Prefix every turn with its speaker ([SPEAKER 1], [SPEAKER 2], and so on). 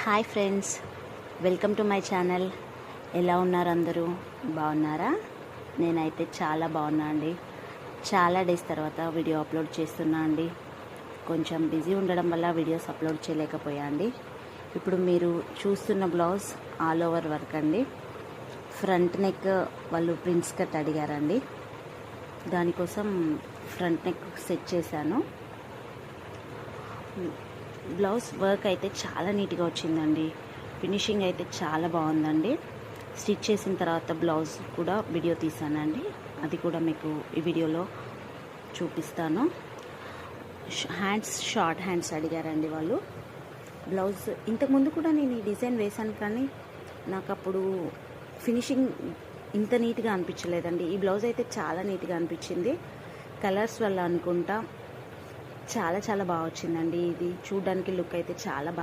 [SPEAKER 1] Hi friends, welcome to my channel. ఎలా ఉన్నారు అందరూ? బాగున్నారా? నేనైతే చాలా బాగున్నా అండి. చాలా డేస్ తర్వాత వీడియో అప్లోడ్ చేస్తున్నా అండి. కొంచెం బిజీ ఉండడం వల్ల వీడియోస్ అప్లోడ్ చేయలేకపోయా అండి. ఇప్పుడు మీరు చూస్తున్న బ్లౌజ్ ఆల్ ఓవర్ వర్క్ అండి. ఫ్రంట్ నెక్ వాళ్ళు ప్రిన్స్ కట్ అడిగారండి. దానికోసం ఫ్రంట్ నెక్ సెట్ చేశాను. బ్లౌజ్ వర్క్ అయితే చాలా నీట్గా వచ్చిందండి. ఫినిషింగ్ అయితే చాలా బాగుందండి. స్టిచ్ చేసిన తర్వాత బ్లౌజ్ కూడా వీడియో తీసానండి. అది కూడా మీకు ఈ వీడియోలో చూపిస్తాను. హ్యాండ్స్ షార్ట్ హ్యాండ్స్ అడిగారండి వాళ్ళు. బ్లౌజ్ ఇంతకుముందు కూడా నేను ఈ డిజైన్ వేశాను, కానీ నాకు అప్పుడు ఫినిషింగ్ ఇంత నీట్గా అనిపించలేదండి. ఈ బ్లౌజ్ అయితే చాలా నీట్గా అనిపించింది. కలర్స్ వల్ల అనుకుంటా చాలా చాలా బాగా వచ్చిందండి. ఇది చూడడానికి లుక్ అయితే చాలా బాగా